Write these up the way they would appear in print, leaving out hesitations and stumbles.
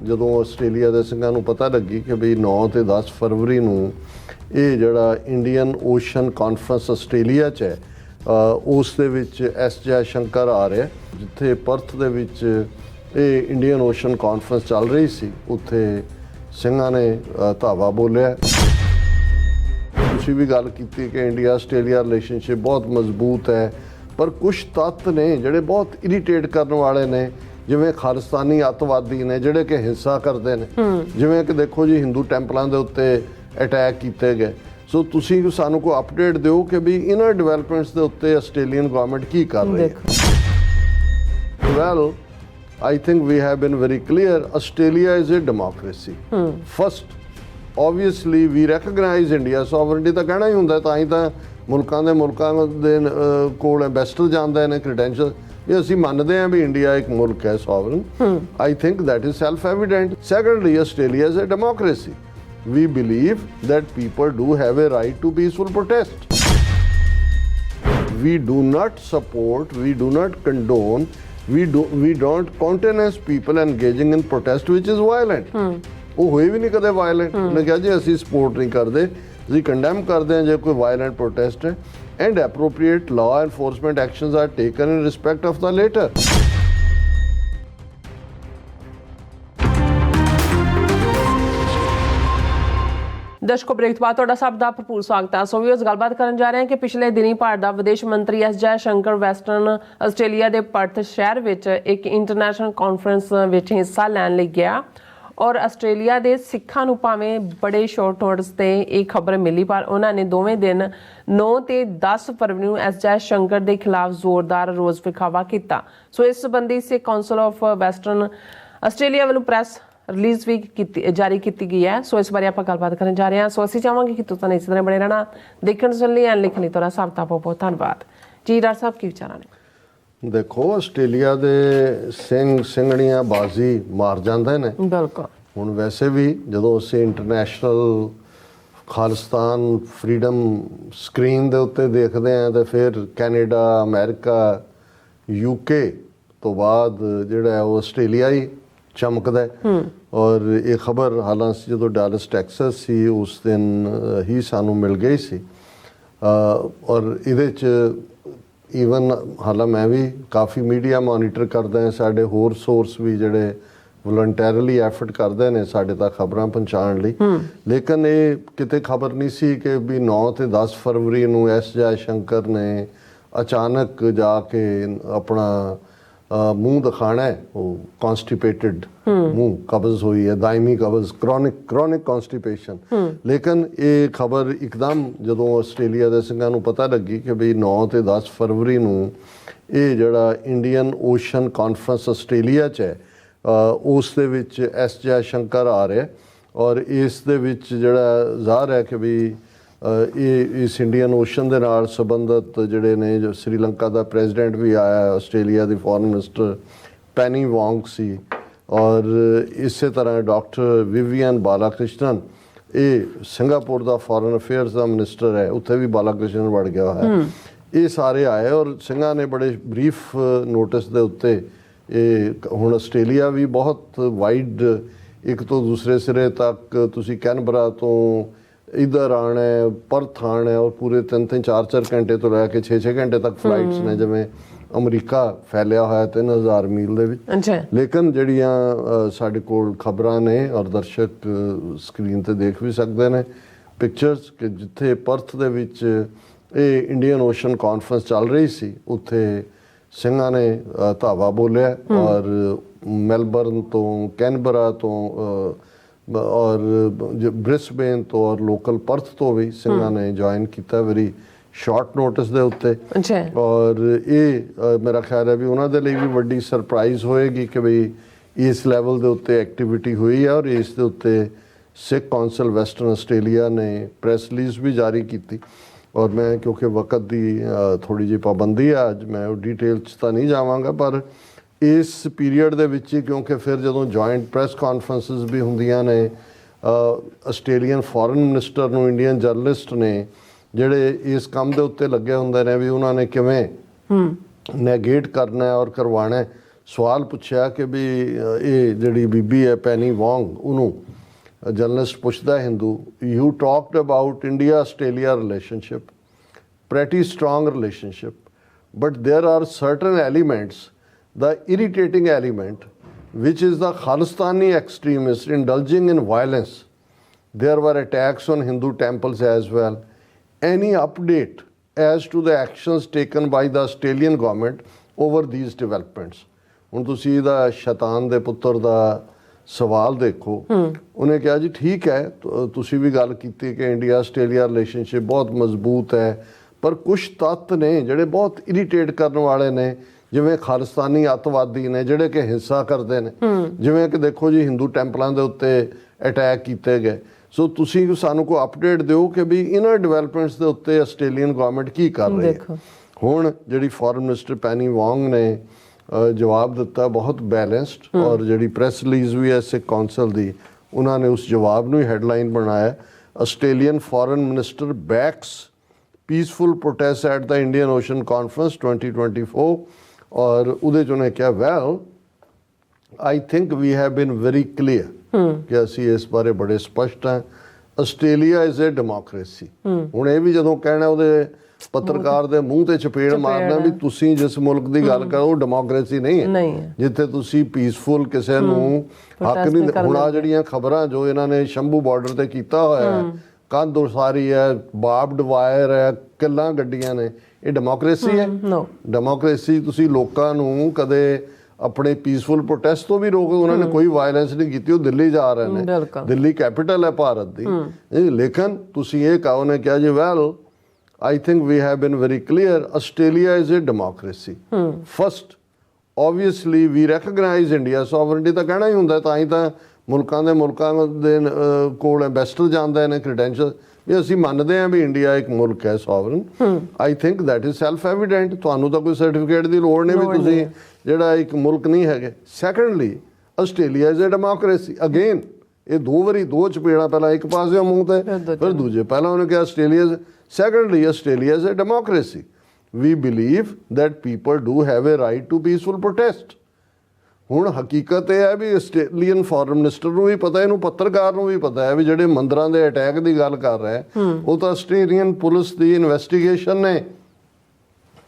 ਜਦੋਂ ਆਸਟ੍ਰੇਲੀਆ ਦੇ ਸਿੰਘਾਂ ਨੂੰ ਪਤਾ ਲੱਗੀ ਕਿ ਵੀ 9 ਤੇ 10 ਫਰਵਰੀ ਨੂੰ ਇਹ ਜਿਹੜਾ ਇੰਡੀਅਨ ਓਸ਼ਨ ਕਾਨਫਰੰਸ ਆਸਟ੍ਰੇਲੀਆ 'ਚ ਹੈ ਉਸ ਦੇ ਵਿੱਚ ਐਸ ਜੈ ਸ਼ੰਕਰ ਆ ਰਿਹਾ, ਜਿੱਥੇ ਪਰਥ ਦੇ ਵਿੱਚ ਇਹ ਇੰਡੀਅਨ ਓਸ਼ਨ ਕਾਨਫਰੰਸ ਚੱਲ ਰਹੀ ਸੀ, ਉੱਥੇ ਸਿੰਘਾਂ ਨੇ ਧਾਵਾ ਬੋਲਿਆ। ਤੁਸੀਂ ਵੀ ਗੱਲ ਕੀਤੀ ਕਿ ਇੰਡੀਆ ਆਸਟ੍ਰੇਲੀਆ ਰਿਲੇਸ਼ਨਸ਼ਿਪ ਬਹੁਤ ਮਜ਼ਬੂਤ ਹੈ, ਪਰ ਕੁਛ ਤੱਤ ਨੇ ਜਿਹੜੇ ਬਹੁਤ ਇਰੀਟੇਟ ਕਰਨ ਵਾਲੇ ਨੇ, ਜਿਵੇਂ ਖਾਲਿਸਤਾਨੀ ਅੱਤਵਾਦੀ ਨੇ ਜਿਹੜੇ ਕਿ ਹਿੰਸਾ ਕਰਦੇ ਨੇ, ਜਿਵੇਂ ਕਿ ਦੇਖੋ ਜੀ ਹਿੰਦੂ ਟੈਂਪਲਾਂ ਦੇ ਉੱਤੇ ਅਟੈਕ ਕੀਤੇ ਗਏ। ਸੋ ਤੁਸੀਂ ਸਾਨੂੰ ਕੋਈ ਅਪਡੇਟ ਦਿਓ ਕਿ ਵੀ ਇਹਨਾਂ ਡਿਵੈਲਪਮੈਂਟਸ ਦੇ ਉੱਤੇ ਆਸਟ੍ਰੇਲੀਅਨ ਗਵਰਨਮੈਂਟ ਕੀ ਕਰ ਰਹੀ ਹੈ। Well, I think we have been very clear, Australia is a democracy. First, obviously we recognize India sovereignty ਤਾਂ ਕਹਿਣਾ ਹੀ ਹੁੰਦਾ, ਤਾਂ ਹੀ ਤਾਂ ਮੁਲਕਾਂ ਦੇ ਕੋਲ ਐਂਬੈਸਡਰ ਜਾਂਦੇ ਨੇ ਕ੍ਰੈਡੈਂਸ਼ੀਅਲ, ਇਹ ਅਸੀਂ ਮੰਨਦੇ ਹਾਂ ਵੀ ਇੰਡੀਆ ਇੱਕ ਮੁਲਕ ਹੈ sovereign. I think that is self-evident. Secondly, Australia is a democracy. We believe that people do have a right to peaceful protest. We do not support, we do not condone, we don't countenance people engaging in protest which is violent. ਉਹ ਹੋਏ ਵੀ ਨਹੀਂ ਕਦੇ violent. ਉਹਨੇ ਕਿਹਾ ਜੀ ਅਸੀਂ support ਨਹੀਂ ਕਰਦੇ, ਅਸੀਂ ਕੰਡੈਮ ਕਰਦੇ ਹਾਂ ਜੇ ਕੋਈ ਵਾਇਲੈਂਟ ਪ੍ਰੋਟੈਸਟ ਹੈ, and appropriate law enforcement actions are taken in respect of the letter. ਦਰਸ਼ਕੋ, ਬ੍ਰੇਕ ਤੋਂ ਬਾਅਦ ਤੁਹਾਡਾ ਸਭ ਦਾ ਭਰਪੂਰ ਸਵਾਗਤ ਹੈ। ਸੋ ਵੀ ਉਸ ਗੱਲਬਾਤ ਕਰਨ ਜਾ ਰਹੇ ਹਾਂ ਕਿ ਪਿਛਲੇ ਦਿਨੀ ਭਾਰਤ ਦਾ ਵਿਦੇਸ਼ ਮੰਤਰੀ S Jai Shankar western Australia ਦੇ ਪਰਥ ਸ਼ਹਿਰ ਵਿੱਚ ਇੱਕ ਇੰਟਰਨੈਸ਼ਨਲ ਕਾਨਫਰੰਸ ਵਿੱਚ ਹਿੱਸਾ ਲੈਣ ਲਈ ਗਿਆ, ਔਰ ਆਸਟ੍ਰੇਲੀਆ ਦੇ ਸਿੱਖਾਂ ਨੂੰ ਭਾਵੇਂ ਬੜੇ ਸ਼ਾਰਟ ਨੋਟਿਸ ਤੇ ਇਹ ਖਬਰ ਮਿਲੀ, ਪਰ ਉਹਨਾਂ ਨੇ ਦੋਵੇਂ ਦਿਨ 9 ਤੇ 10 ਫਰਵਰੀ ਨੂੰ ਐਸ ਜੈ ਸ਼ੰਕਰ ਦੇ ਖਿਲਾਫ ਜ਼ੋਰਦਾਰ ਰੋਸ ਵਿਖਾਵਾ ਕੀਤਾ। ਸੋ ਇਸ ਸੰਬੰਧੀ ਸਿੱਖ ਕੌਂਸਲ ਆਫ ਵੈਸਟਰਨ ਆਸਟ੍ਰੇਲੀਆ ਵੱਲੋਂ ਪ੍ਰੈਸ ਰਿਲੀਜ਼ ਵੀ ਜਾਰੀ ਕੀਤੀ ਗਈ ਹੈ। ਸੋ ਇਸ ਬਾਰੇ ਆਪਾਂ ਗੱਲਬਾਤ ਕਰਨ ਜਾ ਰਹੇ ਹਾਂ। ਸੋ ਅਸੀਂ ਚਾਹਾਂਗੇ ਕਿ ਤੁਸੀਂ ਇਸ ਤਰ੍ਹਾਂ ਬਣੇ ਰਹਿਣਾ, ਦੇਖਣ ਸੁਣ ਲਈ ਐਂਡ ਲਿਖਣ ਲਈ ਤੁਹਾਡਾ ਸਭ ਦਾ ਬਹੁਤ ਬਹੁਤ ਧੰਨਵਾਦ ਜੀ। ਡਾਕਟਰ ਸਾਹਿਬ, ਕੀ ਵਿਚਾਰਾਂ ਨੇ? ਦੇਖੋ, ਆਸਟ੍ਰੇਲੀਆ ਦੇ ਸਿੰਘਣੀਆਂ ਬਾਜ਼ੀ ਮਾਰ ਜਾਂਦੇ ਨੇ। ਬਿਲਕੁਲ। ਹੁਣ ਵੈਸੇ ਵੀ ਜਦੋਂ ਅਸੀਂ ਇੰਟਰਨੈਸ਼ਨਲ ਖਾਲਿਸਤਾਨ ਫਰੀडम ਸਕਰੀਨ ਦੇ ਉੱਤੇ ਦੇਖਦੇ ਹਾਂ ਤਾਂ ਫਿਰ ਕੈਨੇਡਾ, ਅਮਰੀਕਾ, UK ਤੋਂ ਬਾਅਦ ਜਿਹੜਾ ਉਹ ਆਸਟ੍ਰੇਲੀਆ ਹੀ ਚਮਕਦਾ। ਔਰ ਇਹ ਖਬਰ ਹਾਲਾਂਕਿ ਜਦੋਂ ਡਾਲਸ ਟੈਕਸਸ ਸੀ ਉਸ ਦਿਨ ਹੀ ਸਾਨੂੰ ਮਿਲ ਗਈ ਸੀ, ਔਰ ਇਹਦੇ 'ਚ ਈਵਨ ਹਾਲਾਂ ਮੈਂ ਵੀ ਕਾਫੀ ਮੀਡੀਆ ਮੋਨੀਟਰ ਕਰਦਾ ਹਾਂ, ਸਾਡੇ ਹੋਰ ਸੋਰਸ ਵੀ ਜਿਹੜੇ ਵਲੰਟੈਰਲੀ ਐਫਰਟ ਕਰਦੇ ਨੇ ਸਾਡੇ ਤੱਕ ਖਬਰਾਂ ਪਹੁੰਚਾਉਣ ਲਈ, ਲੇਕਿਨ ਇਹ ਕਿਤੇ ਖਬਰ ਨਹੀਂ ਸੀ ਕਿ ਵੀ 9 ਤੇ 10 ਫਰਵਰੀ ਨੂੰ ਐਸ ਜੈ ਸ਼ੰਕਰ ਨੇ ਅਚਾਨਕ ਜਾ ਕੇ ਆਪਣਾ ਮੂੰਹ ਦਿਖਾਣਾ ਹੈ। ਉਹ ਕੌਨਸਟੀਪੇਟਡ ਮੂੰਹ, ਕਬਜ਼ ਹੋਈ ਹੈ, ਦਾਇਮੀ ਕਬਜ਼, ਕ੍ਰੋਨਿਕ ਕੌਨਸਟੀਪੇਸ਼ਨ। ਲੇਕਿਨ ਇਹ ਖਬਰ ਇੱਕਦਮ ਜਦੋਂ ਆਸਟ੍ਰੇਲੀਆ ਦੇ ਸਿੰਘਾਂ ਨੂੰ ਪਤਾ ਲੱਗੀ ਕਿ ਵੀ 9 ਤੇ 10 ਫਰਵਰੀ ਨੂੰ ਇਹ ਜਿਹੜਾ ਇੰਡੀਅਨ ਓਸ਼ਨ ਕਾਨਫਰੰਸ ਆਸਟ੍ਰੇਲੀਆ 'ਚ ਹੈ ਉਸ ਦੇ ਵਿੱਚ ਐਸ ਜੈ ਸ਼ੰਕਰ ਆ ਰਿਹਾ, ਔਰ ਇਸ ਦੇ ਵਿੱਚ ਜਿਹੜਾ ਜ਼ਾਹਰ ਹੈ ਕਿ ਵੀ ਇਹ ਇਸ ਇੰਡੀਅਨ ਓਸ਼ਨ ਦੇ ਨਾਲ ਸੰਬੰਧਿਤ ਜਿਹੜੇ ਨੇ, ਜੋ ਸ੍ਰੀਲੰਕਾ ਦਾ ਪ੍ਰੈਜ਼ੀਡੈਂਟ ਵੀ ਆਇਆ, ਆਸਟ੍ਰੇਲੀਆ ਦੀ ਫੋਰਨ ਮਿਨਿਸਟਰ ਪੈਨੀ ਵੋਂਗ ਸੀ, ਔਰ ਇਸੇ ਤਰ੍ਹਾਂ ਡਾਕਟਰ ਵਿਵੀਅਨ ਬਾਲਾਕ੍ਰਿਸ਼ਨਨ, ਇਹ ਸਿੰਗਾਪੁਰ ਦਾ ਫੋਰਨ ਅਫੇਅਰਸ ਦਾ ਮਿਨਿਸਟਰ ਹੈ, ਉੱਥੇ ਵੀ ਬਾਲਾਕ੍ਰਿਸ਼ਨਨ ਵੜ ਗਿਆ ਹੋਇਆ। ਇਹ ਸਾਰੇ ਆਏ ਔਰ ਸਿੰਘਾਂ ਨੇ ਬੜੇ ਬਰੀਫ ਨੋਟਿਸ ਦੇ ਉੱਤੇ ਇਹ ਹੁਣ ਆਸਟ੍ਰੇਲੀਆ ਵੀ ਬਹੁਤ ਵਾਈਡ, ਇੱਕ ਤੋਂ ਦੂਸਰੇ ਸਿਰੇ ਤੱਕ ਤੁਸੀਂ ਕੈਨਬਰਾ ਤੋਂ ਇੱਧਰ ਆਉਣਾ, ਪਰਥ ਆਉਣਾ, ਔਰ ਪੂਰੇ 3-3, 4-4 ਘੰਟੇ ਤੋਂ ਲੈ ਕੇ 6-6 ਘੰਟੇ ਤੱਕ ਫਲਾਈਟਸ ਨੇ, ਜਿਵੇਂ ਅਮਰੀਕਾ ਫੈਲਿਆ ਹੋਇਆ 3000 ਮੀਲ ਦੇ ਵਿੱਚ। ਲੇਕਿਨ ਜਿਹੜੀਆਂ ਸਾਡੇ ਕੋਲ ਖਬਰਾਂ ਨੇ ਔਰ ਦਰਸ਼ਕ ਸਕਰੀਨ ਤੇ ਦੇਖ ਵੀ ਸਕਦੇ ਨੇ ਪਿਕਚਰਸ, ਕਿ ਜਿੱਥੇ ਪਰਥ ਦੇ ਵਿੱਚ ਇਹ ਇੰਡੀਅਨ ਓਸ਼ਨ ਕਾਨਫਰੰਸ ਚੱਲ ਰਹੀ ਸੀ, ਉੱਥੇ ਸਿੰਘਾਂ ਨੇ ਧਾਵਾ ਬੋਲਿਆ, ਔਰ ਮੈਲਬਰਨ ਤੋਂ, ਕੈਨਬਰਾ ਤੋਂ ਔਰ ਬ੍ਰਿਸਬੇਨ ਤੋਂ ਔਰ ਲੋਕਲ ਪਰਥ ਤੋਂ ਵੀ ਸਿੰਘਾਂ ਨੇ ਜੁਆਇਨ ਕੀਤਾ ਵੈਰੀ ਸ਼ਾਰਟ ਨੋਟਿਸ ਦੇ ਉੱਤੇ। ਔਰ ਇਹ ਮੇਰਾ ਖਿਆਲ ਹੈ ਵੀ ਉਹਨਾਂ ਦੇ ਲਈ ਵੀ ਵੱਡੀ ਸਰਪ੍ਰਾਈਜ਼ ਹੋਏਗੀ ਕਿ ਬਈ ਇਸ ਲੈਵਲ ਦੇ ਉੱਤੇ ਐਕਟੀਵਿਟੀ ਹੋਈ ਹੈ। ਔਰ ਇਸ ਦੇ ਉੱਤੇ ਸਿੱਖ ਕੌਂਸਲ ਵੈਸਟਰਨ ਆਸਟ੍ਰੇਲੀਆ ਨੇ ਪ੍ਰੈਸ ਰਿਲੀਜ਼ ਵੀ ਜਾਰੀ ਕੀਤੀ। ਔਰ ਮੈਂ ਕਿਉਂਕਿ ਵਕਤ ਦੀ ਥੋੜ੍ਹੀ ਜਿਹੀ ਪਾਬੰਦੀ ਆ, ਅੱਜ ਮੈਂ ਉਹ ਡਿਟੇਲ 'ਚ ਤਾਂ ਨਹੀਂ ਜਾਵਾਂਗਾ, ਪਰ ਇਸ ਪੀਰੀਅਡ ਦੇ ਵਿੱਚ ਹੀ, ਕਿਉਂਕਿ ਫਿਰ ਜਦੋਂ ਜੁਆਇੰਟ ਪ੍ਰੈਸ ਕਾਨਫਰੰਸਿਸ ਵੀ ਹੁੰਦੀਆਂ ਨੇ, ਆਸਟ੍ਰੇਲੀਅਨ ਫੋਰਨ ਮਿਨਿਸਟਰ ਨੂੰ ਇੰਡੀਅਨ ਜਰਨਲਿਸਟ ਨੇ ਜਿਹੜੇ ਇਸ ਕੰਮ ਦੇ ਉੱਤੇ ਲੱਗੇ ਹੁੰਦੇ ਨੇ ਵੀ ਉਹਨਾਂ ਨੇ ਕਿਵੇਂ ਨੈਗੇਟ ਕਰਨਾ ਔਰ ਕਰਵਾਉਣਾ। ਸਵਾਲ ਪੁੱਛਿਆ ਕਿ ਵੀ ਇਹ ਜਿਹੜੀ ਬੀਬੀ ਹੈ ਪੈਨੀ ਵੋਂਗ, ਉਹਨੂੰ ਜਰਨਲਿਸਟ ਪੁੱਛਦਾ Hindu, you talked about India Australia relationship, pretty strong relationship, but there are certain elements, the irritating element, which is the Khalistani extremists indulging in violence. There were attacks on Hindu temples as well. Any update as to the actions taken by the Australian government over these developments? ਹੁਣ ਤੁਸੀਂ ਇਹਦਾ ਸ਼ੈਤਾਨ ਦੇ ਪੁੱਤਰ ਦਾ ਸਵਾਲ ਦੇਖੋ, ਉਹਨੇ ਕਿਹਾ ਜੀ ਠੀਕ ਹੈ, ਤੁਸੀਂ ਵੀ ਗੱਲ ਕੀਤੀ ਕਿ ਇੰਡੀਆ ਆਸਟ੍ਰੇਲੀਆ ਰਿਲੇਸ਼ਨਸ਼ਿਪ ਬਹੁਤ ਮਜ਼ਬੂਤ ਹੈ, ਪਰ ਕੁਛ ਤੱਤ ਨੇ ਜਿਹੜੇ ਬਹੁਤ ਇਰੀਟੇਟ ਕਰਨ ਵਾਲੇ ਨੇ, ਜਿਵੇਂ ਖਾਲਿਸਤਾਨੀ ਅੱਤਵਾਦੀ ਨੇ ਜਿਹੜੇ ਕਿ ਹਿੰਸਾ ਕਰਦੇ ਨੇ, ਜਿਵੇਂ ਕਿ ਦੇਖੋ ਜੀ ਹਿੰਦੂ ਟੈਂਪਲਾਂ ਦੇ ਉੱਤੇ ਅਟੈਕ ਕੀਤੇ ਗਏ। ਸੋ ਤੁਸੀਂ ਸਾਨੂੰ ਕੋਈ ਅਪਡੇਟ ਦਿਓ ਕਿ ਵੀ ਇਹਨਾਂ ਡਿਵੈਲਪਮੈਂਟਸ ਦੇ ਉੱਤੇ ਆਸਟ੍ਰੇਲੀਅਨ ਗਵਰਨਮੈਂਟ ਕੀ ਕਰ ਰਹੀ ਹੈ। ਹੁਣ ਜਿਹੜੀ ਫੋਰਨ ਮਿਨਿਸਟਰ ਪੈਨੀ ਵੋਂਗ ਨੇ ਜਵਾਬ ਦਿੱਤਾ ਬਹੁਤ ਬੈਲੈਂਸਡ, ਔਰ ਜਿਹੜੀ ਪ੍ਰੈਸ ਰਿਲੀਜ਼ ਵੀ ਹੈ ਸਿੱਖ ਕੌਂਸਲ ਦੀ, ਉਹਨਾਂ ਨੇ ਉਸ ਜਵਾਬ ਨੂੰ ਹੀ ਹੈਡਲਾਈਨ ਬਣਾਇਆ, Australian foreign minister backs peaceful protest at the Indian Ocean conference 2024, ਔਰ ਉਹਦੇ 'ਚ ਉਹਨੇ ਕਿਹਾ well I think we have been very clear ਕਿ ਅਸੀਂ ਇਸ ਬਾਰੇ ਬੜੇ ਸਪਸ਼ਟ ਹਾਂ, ਆਸਟ੍ਰੇਲੀਆ ਇਜ਼ ਏ ਡੈਮੋਕ੍ਰੇਸੀ। ਹੁਣ ਇਹ ਵੀ ਜਦੋਂ ਕਹਿਣਾ ਉਹਦੇ ਪੱਤਰਕਾਰ ਦੇ ਮੂੰਹ ਤੇ ਚਪੇੜ ਮਾਰਨਾ ਵੀ ਤੁਸੀਂ ਜਿਸ ਮੁਲਕ ਦੀ ਗੱਲ ਕਰੋ ਉਹ ਡੈਮੋਕ੍ਰੇਸੀ ਨਹੀਂ ਹੈ, ਜਿੱਥੇ ਤੁਸੀਂ ਪੀਸਫੁਲ ਕਿਸੇ ਨੂੰ ਹੱਕ ਨਹੀਂ। ਹੁਣ ਆ ਜਿਹੜੀਆਂ ਖਬਰਾਂ ਜੋ ਇਹਨਾਂ ਨੇ ਸ਼ੰਭੂ ਬਾਰਡਰ ਤੇ ਕੀਤਾ ਹੋਇਆ, ਕੰਧ ਉਸਾਰੀ ਹੈ, ਬਾਰਬਡ ਵਾਇਰ ਹੈ, ਕਿੱਲਾਂ ਗੱਡੀਆਂ ਨੇ, ਇਹ ਡੈਮੋਕ੍ਰੇਸੀ ਹੈ? ਡੈਮੋਕ੍ਰੇਸੀ ਤੁਸੀਂ ਲੋਕਾਂ ਨੂੰ ਕਦੇ ਆਪਣੇ ਪੀਸਫੁਲ ਪ੍ਰੋਟੈਸਟ ਤੋਂ ਵੀ ਰੋਕ, ਉਹਨਾਂ ਨੇ ਕੋਈ ਵਾਇਲੈਂਸ ਨਹੀਂ ਕੀਤੀ, ਉਹ ਦਿੱਲੀ ਜਾ ਰਹੇ ਨੇ, ਦਿੱਲੀ ਕੈਪੀਟਲ ਹੈ ਭਾਰਤ ਦੀ। ਲੇਕਿਨ ਤੁਸੀਂ ਇਹ ਕਹੋ, ਉਹਨੇ ਕਿਹਾ ਜੀ well I think we have been very clear, Australia is a democracy. First, obviously we recognize India sovereignty, ਤਾਂ ਕਹਿਣਾ ਹੀ ਹੁੰਦਾ, ਤਾਂ ਹੀ ਤਾਂ ਮੁਲਕਾਂ ਦੇ ਕੋਲ ਐਂਬੈਸਡਰ ਜਾਂਦੇ ਨੇ ਕ੍ਰੈਡੈਂਸ਼ੀਅਲ ਵੀ ਅਸੀਂ ਮੰਨਦੇ ਹਾਂ ਵੀ ਇੰਡੀਆ ਇੱਕ ਮੁਲਕ ਹੈ sovereign. I think that is self evident, ਤੁਹਾਨੂੰ ਤਾਂ ਕੋਈ ਸਰਟੀਫਿਕੇਟ ਦੀ ਲੋੜ ਨਹੀਂ ਵੀ ਤੁਸੀਂ ਜਿਹੜਾ ਇੱਕ ਮੁਲਕ ਨਹੀਂ ਹੈਗੇ। Secondly, Australia is a democracy. Again ਇਹ ਦੋ ਚਪੇੜਾਂ, ਪਹਿਲਾਂ ਇੱਕ ਪਾਸੇ ਮੂੰਹ ਤੇ ਫਿਰ ਦੂਜੇ। ਪਹਿਲਾਂ ਉਹਨੇ ਕਿਹਾ Australia, secondly Australia is a democracy. We believe that people do have a right to peaceful protest. ਹੁਣ ਹਕੀਕਤ ਇਹ ਹੈ ਵੀ ਆਸਟ੍ਰੇਲੀਅਨ ਫੋਰਨ ਮਿਨਿਸਟਰ ਨੂੰ ਵੀ ਪਤਾ, ਇਹਨੂੰ ਪੱਤਰਕਾਰ ਨੂੰ ਵੀ ਪਤਾ ਹੈ ਵੀ ਜਿਹੜੇ ਮੰਦਰਾਂ ਦੇ ਅਟੈਕ ਦੀ ਗੱਲ ਕਰ ਰਿਹਾ ਉਹ ਤਾਂ ਆਸਟ੍ਰੇਲੀਅਨ ਪੁਲਿਸ ਦੀ ਇਨਵੈਸਟੀਗੇਸ਼ਨ ਨੇ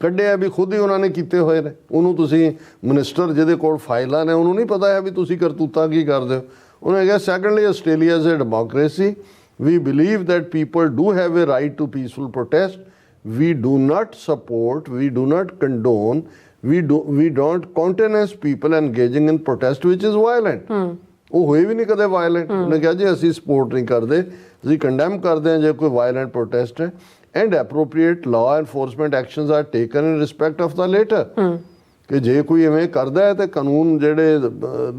ਕੱਢਿਆ ਵੀ ਖੁਦ ਹੀ ਉਹਨਾਂ ਨੇ ਕੀਤੇ ਹੋਏ ਨੇ। ਉਹਨੂੰ ਤੁਸੀਂ ਮਿਨਿਸਟਰ ਜਿਹਦੇ ਕੋਲ ਫਾਈਲਾਂ ਨੇ ਉਹਨੂੰ ਨਹੀਂ ਪਤਾ ਹੈ ਵੀ ਤੁਸੀਂ ਕਰਤੂਤਾਂ ਕੀ ਕਰਦੇ ਹੋ। ਉਹਨੇ ਕਿਹਾ secondly Australia is a democracy. We believe that people do have a right to peaceful protest. We do not support, we do not condone, we don't countenance people engaging in protest which is violent. ਉਹ ਹੋਏ ਵੀ ਨਹੀਂ ਕਦੇ violent. ਉਹਨੇ ਕਿਹਾ ਜੀ ਅਸੀਂ support ਨਹੀਂ ਕਰਦੇ, ਅਸੀਂ ਕੰਡੈਮ ਕਰਦੇ ਹਾਂ ਜੇ ਕੋਈ ਵਾਇਲੈਂਟ ਪ੍ਰੋਟੈਸਟ ਹੈ, and appropriate law enforcement actions are taken in respect of the letter. ਕਿ ਜੇ ਕੋਈ ਐਵੇਂ ਕਰਦਾ ਹੈ ਤੇ ਕਾਨੂੰਨ ਜਿਹੜੇ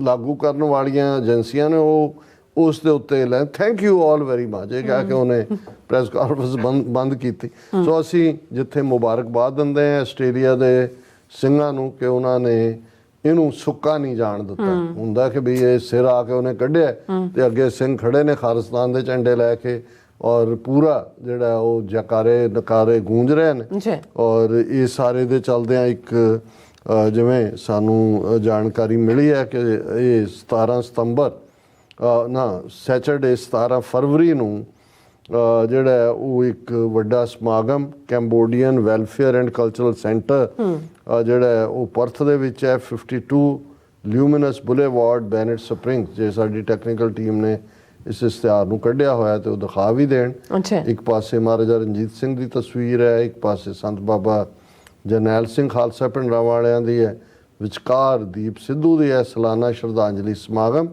ਲਾਗੂ ਕਰਨ ਵਾਲੀਆਂ ਏਜੰਸੀਆਂ ਨੇ ਉਹ ਉਸ ਦੇ ਉੱਤੇ ਲੈ। Thank you all very much, ਇਹ ਕਹਿ ਕੇ ਉਹਨੇ ਪ੍ਰੈਸ ਕਾਨਫਰੰਸ ਬੰਦ ਕੀਤੀ। ਸੋ ਅਸੀਂ ਜਿੱਥੇ ਮੁਬਾਰਕਬਾਦ ਦਿੰਦੇ ਹਾਂ ਆਸਟ੍ਰੇਲੀਆ ਦੇ ਸਿੰਘਾਂ ਨੂੰ ਕਿ ਉਹਨਾਂ ਨੇ ਇਹਨੂੰ ਸੁੱਕਾ ਨਹੀਂ ਜਾਣ ਦਿੱਤਾ। ਹੁੰਦਾ ਕਿ ਵੀ ਇਹ ਸਿਰ ਆ ਕੇ ਉਹਨੇ ਕੱਢਿਆ ਤੇ ਅੱਗੇ ਸਿੰਘ ਖੜੇ ਨੇ ਖਾਲਿਸਤਾਨ ਦੇ ਝੰਡੇ ਲੈ ਕੇ, ਔਰ ਪੂਰਾ ਜਿਹੜਾ ਉਹ ਜਕਾਰੇ ਨਕਾਰੇ ਗੂੰਜ ਰਹੇ ਨੇ। ਔਰ ਇਹ ਸਾਰੇ ਦੇ ਚੱਲਦਿਆਂ ਇੱਕ ਜਿਵੇਂ ਸਾਨੂੰ ਜਾਣਕਾਰੀ ਮਿਲੀ ਹੈ ਕਿ ਇਹ 17 ਸਤੰਬਰ ਸੈਚਰਡੇ 17 ਫਰਵਰੀ ਨੂੰ ਜਿਹੜਾ ਉਹ ਇੱਕ ਵੱਡਾ ਸਮਾਗਮ ਕੈਂਬੋਡੀਅਨ ਵੈਲਫੇਅਰ ਐਂਡ ਕਲਚਰਲ ਸੈਂਟਰ ਜਿਹੜਾ ਉਹ ਪਰਥ ਦੇ ਵਿੱਚ ਹੈ, 52 ਲਿਊਮੀਨਸ ਬੁਲੇਵਾਰਡ ਬੈਨੇਟ ਸਪ੍ਰਿੰਗਸ। ਜੇ ਸਾਡੀ ਟੈਕਨੀਕਲ ਟੀਮ ਨੇ ਇਸ ਇਸ਼ਤਿਹਾਰ ਨੂੰ ਕੱਢਿਆ ਹੋਇਆ ਤੇ ਉਹ ਦਿਖਾ ਵੀ ਦੇਣ। ਇੱਕ ਪਾਸੇ ਮਹਾਰਾਜਾ ਰਣਜੀਤ ਸਿੰਘ ਦੀ ਤਸਵੀਰ ਹੈ, ਇੱਕ ਪਾਸੇ ਸੰਤ ਬਾਬਾ ਜਰਨੈਲ ਸਿੰਘ ਖਾਲਸਾ ਪਿੰਡਰਾਂ ਵਾਲਿਆਂ ਦੀ ਹੈ, ਵਿਚਕਾਰ ਦੀਪ ਸਿੱਧੂ ਦੀ ਹੈ ਸਾਲਾਨਾ ਸ਼ਰਧਾਂਜਲੀ ਸਮਾਗਮ,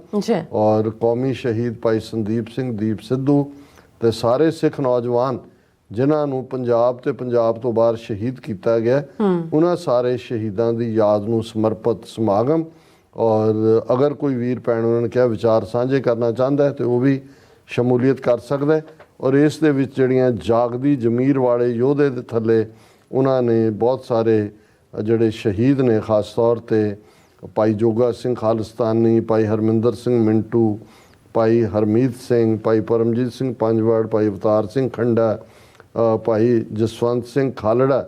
ਔਰ ਕੌਮੀ ਸ਼ਹੀਦ ਭਾਈ ਸੰਦੀਪ ਸਿੰਘ ਦੀਪ ਸਿੱਧੂ ਤੇ ਸਾਰੇ ਸਿੱਖ ਨੌਜਵਾਨ ਜਿਨ੍ਹਾਂ ਨੂੰ ਪੰਜਾਬ ਤੇ ਪੰਜਾਬ ਤੋਂ ਬਾਹਰ ਸ਼ਹੀਦ ਕੀਤਾ ਗਿਆ, ਉਹਨਾਂ ਸਾਰੇ ਸ਼ਹੀਦਾਂ ਦੀ ਯਾਦ ਨੂੰ ਸਮਰਪਿਤ ਸਮਾਗਮ। ਔਰ ਅਗਰ ਕੋਈ ਵੀਰ ਭੈਣ ਉਹਨਾਂ ਨੇ ਕਿਹਾ ਵਿਚਾਰ ਸਾਂਝੇ ਕਰਨਾ ਚਾਹੁੰਦਾ ਤੇ ਉਹ ਵੀ ਸ਼ਮੂਲੀਅਤ ਕਰ ਸਕਦਾ। ਔਰ ਇਸ ਦੇ ਵਿੱਚ ਜਿਹੜੀਆਂ ਜਾਗਦੀ ਜ਼ਮੀਰ ਵਾਲੇ ਯੋਧੇ ਦੇ ਥੱਲੇ ਉਹਨਾਂ ਨੇ ਬਹੁਤ ਸਾਰੇ ਜਿਹੜੇ ਸ਼ਹੀਦ ਨੇ, ਖਾਸ ਤੌਰ 'ਤੇ ਭਾਈ ਜੋਗਾ ਸਿੰਘ ਖਾਲਿਸਤਾਨੀ, ਭਾਈ ਹਰਮਿੰਦਰ ਸਿੰਘ ਮਿੰਟੂ, ਭਾਈ ਹਰਮੀਤ ਸਿੰਘ, ਭਾਈ ਪਰਮਜੀਤ ਸਿੰਘ ਪੰਜਵੜ, ਭਾਈ ਅਵਤਾਰ ਸਿੰਘ ਖੰਡਾ, ਭਾਈ ਜਸਵੰਤ ਸਿੰਘ ਖਾਲੜਾ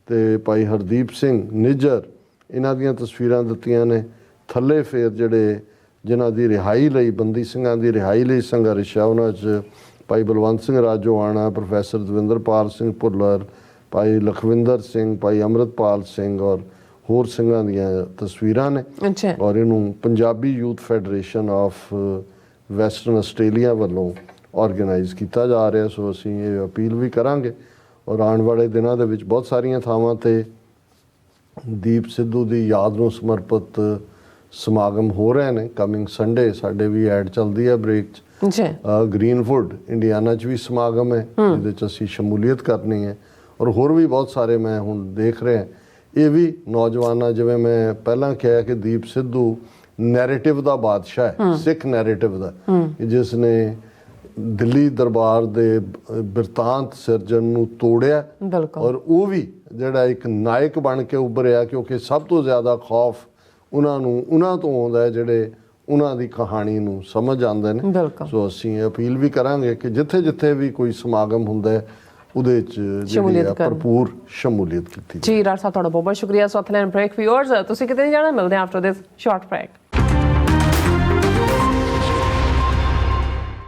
ਤੇ ਭਾਈ ਹਰਦੀਪ ਸਿੰਘ ਨਿੱਜਰ, ਇਹਨਾਂ ਦੀਆਂ ਤਸਵੀਰਾਂ ਦਿੱਤੀਆਂ ਨੇ। ਥੱਲੇ ਫਿਰ ਜਿਹੜੇ ਜਿਨ੍ਹਾਂ ਦੀ ਰਿਹਾਈ ਲਈ, ਬੰਦੀ ਸਿੰਘਾਂ ਦੀ ਰਿਹਾਈ ਲਈ ਸੰਘਰਸ਼ ਆ, ਉਹਨਾਂ 'ਚ ਭਾਈ ਬਲਵੰਤ ਸਿੰਘ ਰਾਜੋਆਣਾ, ਪ੍ਰੋਫੈਸਰ ਦਵਿੰਦਰਪਾਲ ਸਿੰਘ ਭੁੱਲਰ, ਭਾਈ ਲਖਵਿੰਦਰ ਸਿੰਘ, ਭਾਈ ਅੰਮ੍ਰਿਤਪਾਲ ਸਿੰਘ ਔਰ ਹੋਰ ਸਿੰਘਾਂ ਦੀਆਂ ਤਸਵੀਰਾਂ ਨੇ। ਔਰ ਇਹਨੂੰ Punjabi youth federation of western Australia ਵੱਲੋਂ ਆਰਗੇਨਾਈਜ਼ ਕੀਤਾ ਜਾ ਰਿਹਾ। ਸੋ ਅਸੀਂ ਇਹ ਅਪੀਲ ਵੀ ਕਰਾਂਗੇ ਔਰ ਆਉਣ ਵਾਲੇ ਦਿਨਾਂ ਦੇ ਵਿੱਚ ਬਹੁਤ ਸਾਰੀਆਂ ਥਾਵਾਂ 'ਤੇ ਦੀਪ ਸਿੱਧੂ ਦੀ ਯਾਦ ਨੂੰ ਸਮਰਪਿਤ ਸਮਾਗਮ ਹੋ ਰਹੇ ਨੇ। ਕਮਿੰਗ ਸੰਡੇ ਸਾਡੇ ਵੀ ਐਡ ਚੱਲਦੀ ਹੈ ਬ੍ਰੇਕ 'ਚ। ਗ੍ਰੀਨਵੁੱਡ ਇੰਡੀਆਨਾ 'ਚ ਵੀ ਸਮਾਗਮ ਹੈ, ਜਿਹਦੇ 'ਚ ਅਸੀਂ ਸ਼ਮੂਲੀਅਤ ਕਰਨੀ ਹੈ। ਔਰ ਹੋਰ ਵੀ ਬਹੁਤ ਸਾਰੇ ਮੈਂ ਹੁਣ ਦੇਖ ਰਿਹਾ। ਇਹ ਵੀ ਨੌਜਵਾਨਾਂ, ਜਿਵੇਂ ਮੈਂ ਪਹਿਲਾਂ ਕਿਹਾ ਕਿ ਦੀਪ ਸਿੱਧੂ ਨੈਰੇਟਿਵ ਦਾ ਬਾਦਸ਼ਾਹ ਹੈ, ਸਿੱਖ ਨੈਰੇਟਿਵ ਦਾ, ਜਿਸ ਨੇ ਦਿੱਲੀ ਦਰਬਾਰ ਦੇ ਬਿਰਤਾਂਤ ਸਿਰਜਣ ਨੂੰ ਤੋੜਿਆ। ਔਰ ਉਹ ਵੀ ਜਿਹੜਾ ਇੱਕ ਨਾਇਕ ਬਣ ਕੇ ਉੱਭਰਿਆ, ਕਿਉਂਕਿ ਸਭ ਤੋਂ ਜ਼ਿਆਦਾ ਖੌਫ ਉਹਨਾਂ ਤੋਂ ਆਉਂਦਾ ਹੈ ਜਿਹੜੇ ਉਹਨਾਂ ਦੀ ਕਹਾਣੀ ਨੂੰ ਸਮਝ ਆਉਂਦੇ ਨੇ। ਸੋ ਅਸੀਂ ਅਪੀਲ ਵੀ ਕਰਾਂਗੇ ਕਿ ਜਿੱਥੇ ਜਿੱਥੇ ਵੀ ਕੋਈ ਸਮਾਗਮ ਹੁੰਦਾ ਹੈ ਉਹਦੇ 'ਚ ਜਿਹੜੀ ਆ ਭਰਪੂਰ ਸ਼ਮੂਲੀਅਤ ਕੀਤੀ। ਜੀ ਰਾਜ ਸਾਹਿਬ, ਤੁਹਾਡਾ ਬਹੁਤ ਬਹੁਤ ਸ਼ੁਕਰੀਆ। ਸੋ ਅਥਲੈਨ ਬ੍ਰੇਕ ਵਿਊਅਰਸ, ਤੁਸੀਂ ਕਿਤੇ ਨਹੀਂ ਜਾਣਾ, ਮਿਲਦੇ ਹਾਂ ਆਫਟਰ ਦਿਸ ਸ਼ਾਰਟ ਬ੍ਰੇਕ।